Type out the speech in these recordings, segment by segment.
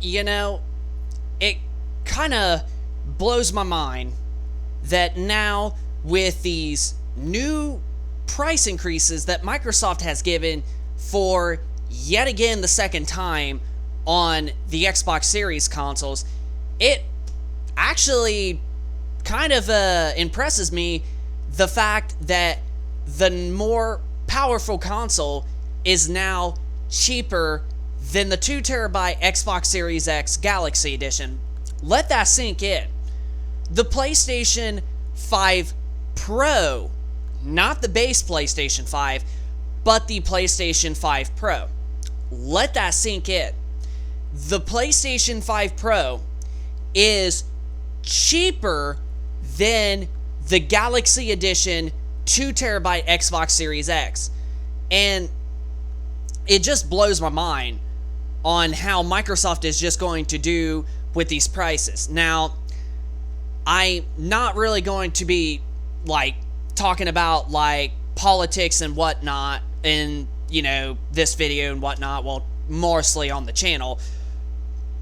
you know, it kind of blows my mind that now with these new price increases that Microsoft has given for yet again the second time on the Xbox Series consoles, it actually kind of impresses me the fact that the more powerful console is now cheaper than the 2 terabyte Xbox Series X Galaxy Edition. Let that sink in. The PlayStation 5 Pro, not the base PlayStation 5, but the PlayStation 5 Pro. Let that sink in. The PlayStation 5 Pro is cheaper than the Galaxy Edition 2 terabyte Xbox Series X. And it just blows my mind on how Microsoft is just going to do with these prices. Now, I'm not really going to be like talking about like politics and whatnot in, this video and whatnot, well, mostly on the channel.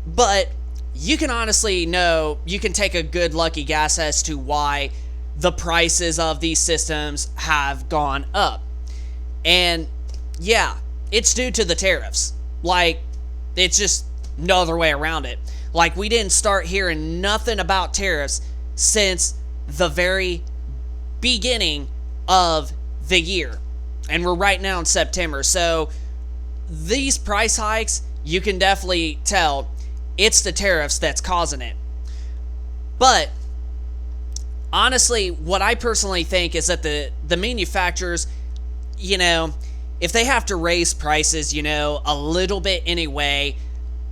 But you can honestly know, you can take a good lucky guess as to why the prices of these systems have gone up. And yeah, it's due to the tariffs. Like, it's just no other way around it. Like, we didn't start hearing nothing about tariffs since the very beginning of the year. And we're right now in September. So these price hikes, you can definitely tell it's the tariffs that's causing it. But honestly, what I personally think is that the manufacturers, if they have to raise prices, a little bit anyway,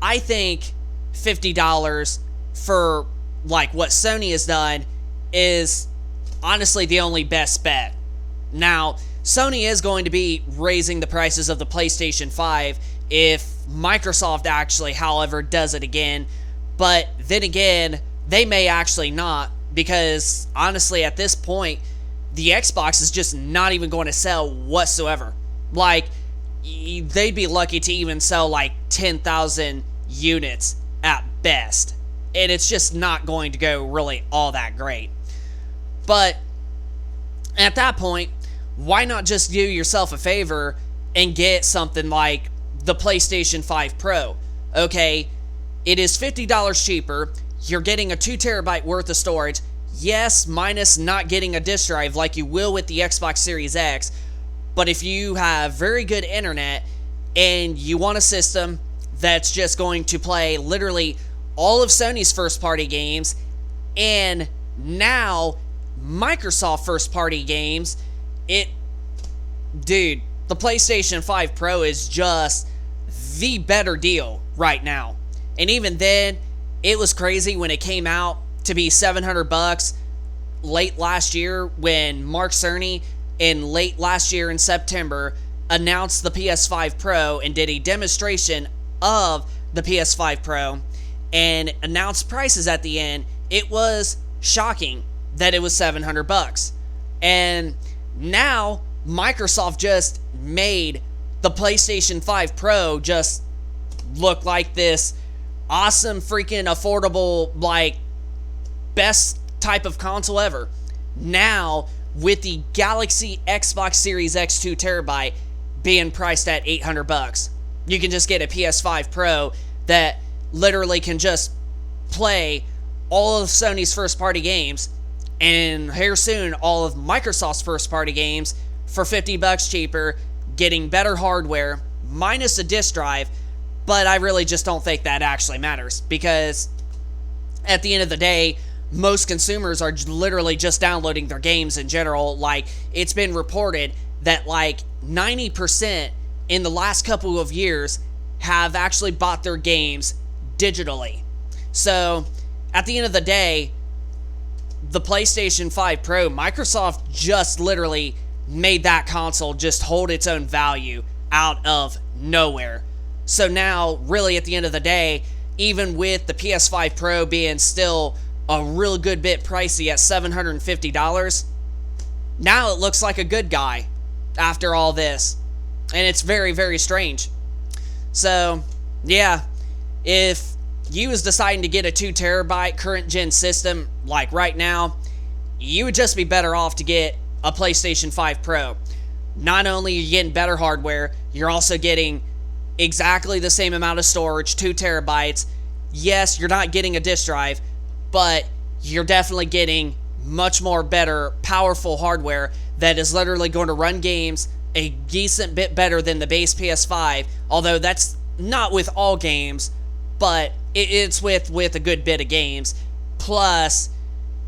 I think $50 for like what Sony has done is honestly the only best bet. Now, Sony is going to be raising the prices of the PlayStation 5 if Microsoft actually, however, does it again. But then again, they may actually not, because honestly, at this point, the Xbox is just not even going to sell whatsoever. Like, they'd be lucky to even sell like 10,000 units at best. And it's just not going to go really all that great. But at that point, why not just do yourself a favor and get something like the PlayStation 5 Pro? Okay, it is $50 cheaper. You're getting a 2 terabyte worth of storage. Yes, minus not getting a disk drive like you will with the Xbox Series X. But if you have very good internet and you want a system that's just going to play literally all of Sony's first-party games and now Microsoft first-party games, the PlayStation 5 Pro is just the better deal right now. And even then, it was crazy when it came out to be $700 late last year when Mark Cerny in late last year in September announced the PS5 Pro and did a demonstration of the PS5 Pro and announced prices at the end. It was shocking that it was $700. And now Microsoft just made the PlayStation 5 Pro just look like this awesome freaking affordable, like, best type of console ever. Now, with the Galaxy Xbox Series X 2 terabyte being priced at $800, you can just get a PS5 Pro that literally can just play all of Sony's first-party games, and here soon, all of Microsoft's first-party games for $50 cheaper, getting better hardware, minus a disk drive. But I really just don't think that actually matters, because at the end of the day, most consumers are literally just downloading their games in general. Like, it's been reported that like 90% in the last couple of years have actually bought their games digitally. So at the end of the day, the PlayStation 5 Pro, Microsoft just literally made that console just hold its own value out of nowhere. So now, really, at the end of the day, even with the PS5 Pro being still a real good bit pricey at $750, now it looks like a good guy after all this. And it's very, very strange. So, yeah, if you was deciding to get a 2 terabyte current gen system, like right now, you would just be better off to get a PlayStation 5 Pro. Not only are you getting better hardware, you're also getting exactly the same amount of storage, 2 terabytes. Yes, you're not getting a disk drive, but you're definitely getting much more better, powerful hardware that is literally going to run games a decent bit better than the base PS5, although that's not with all games, but it's with a good bit of games. Plus,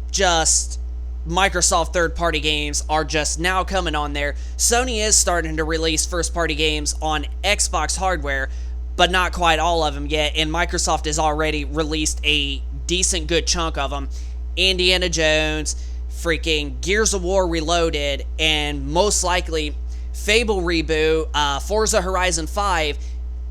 just Microsoft third-party games are just now coming on there. Sony is starting to release first-party games on Xbox hardware, but not quite all of them yet, and Microsoft has already released a decent good chunk of them. Indiana Jones, freaking Gears of War Reloaded, and most likely Fable reboot. Forza Horizon 5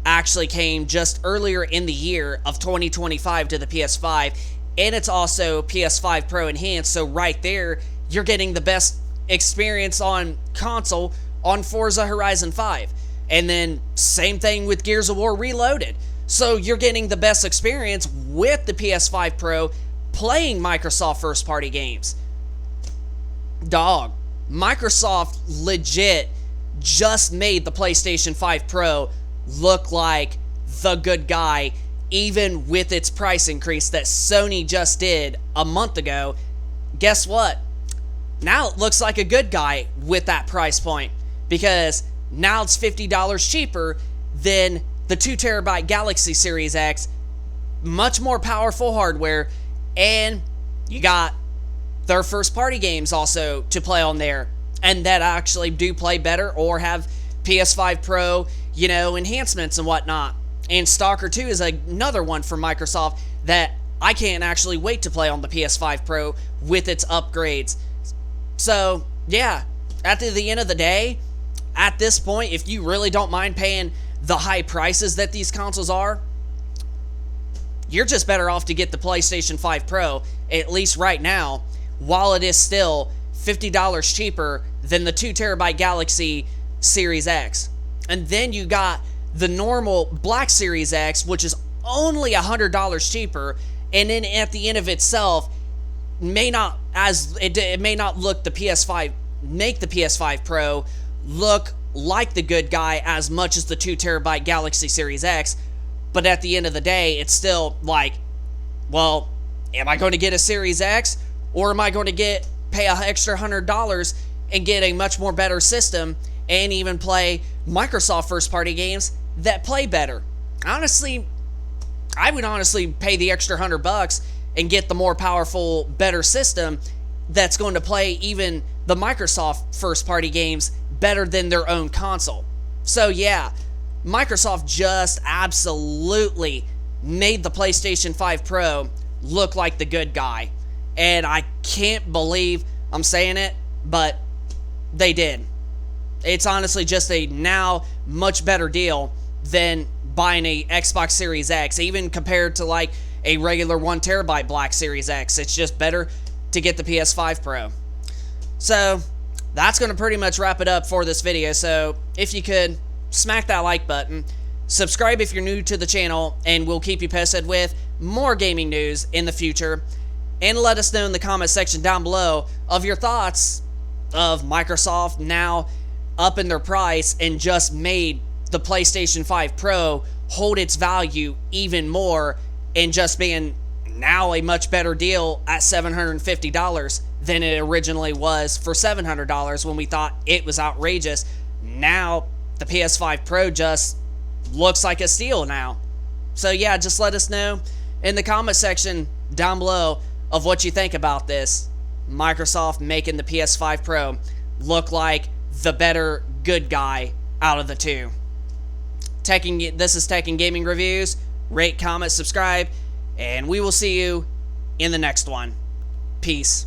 actually came just earlier in the year of 2025 to the PS5, and it's also PS5 Pro Enhanced, so right there, you're getting the best experience on console on Forza Horizon 5. And then, same thing with Gears of War Reloaded. So you're getting the best experience with the PS5 Pro playing Microsoft first-party games. Dog, Microsoft legit just made the PlayStation 5 Pro look like the good guy, even with its price increase that Sony just did a month ago. Guess what? Now it looks like a good guy with that price point, because now it's $50 cheaper than the 2 terabyte Galaxy Series X, much more powerful hardware, and you got their first party games also to play on there, and that actually do play better or have PS5 Pro, enhancements and whatnot. And Stalker 2 is another one from Microsoft that I can't actually wait to play on the PS5 Pro with its upgrades. So, yeah, at the end of the day, at this point, if you really don't mind paying the high prices that these consoles are, you're just better off to get the PlayStation 5 Pro, at least right now, while it is still $50 cheaper than the 2 terabyte Galaxy Series X. And then you got the normal Black Series X, which is only $100 cheaper, and then at the end of itself, it may not look the PS5, make the PS5 Pro look like the good guy as much as the 2 terabyte Galaxy Series X, but at the end of the day, it's still like, well, am I going to get a Series X, or am I going to pay an extra $100 and get a much more better system and even play Microsoft first-party games that play better? Honestly, I would honestly pay the extra $100 and get the more powerful, better system that's going to play even the Microsoft first-party games better than their own console. So yeah, Microsoft just absolutely made the PlayStation 5 Pro look like the good guy. And I can't believe I'm saying it, but they did. It's honestly just a now much better deal than buying a Xbox Series X, even compared to like a regular 1 terabyte Black Series X. It's just better to get the PS5 Pro. So that's going to pretty much wrap it up for this video. So if you could, smack that like button, subscribe if you're new to the channel, and we'll keep you posted with more gaming news in the future. And let us know in the comment section down below of your thoughts of Microsoft now upping their price and just made the PlayStation 5 Pro hold its value even more, and just being now a much better deal at $750 than it originally was for $700 when we thought it was outrageous. Now the PS5 Pro just looks like a steal now. So yeah, just let us know in the comment section down below of what you think about this. Microsoft making the PS5 Pro look like the better good guy out of the two. This is Tech and Gaming Reviews. Rate, comment, subscribe, and we will see you in the next one. Peace.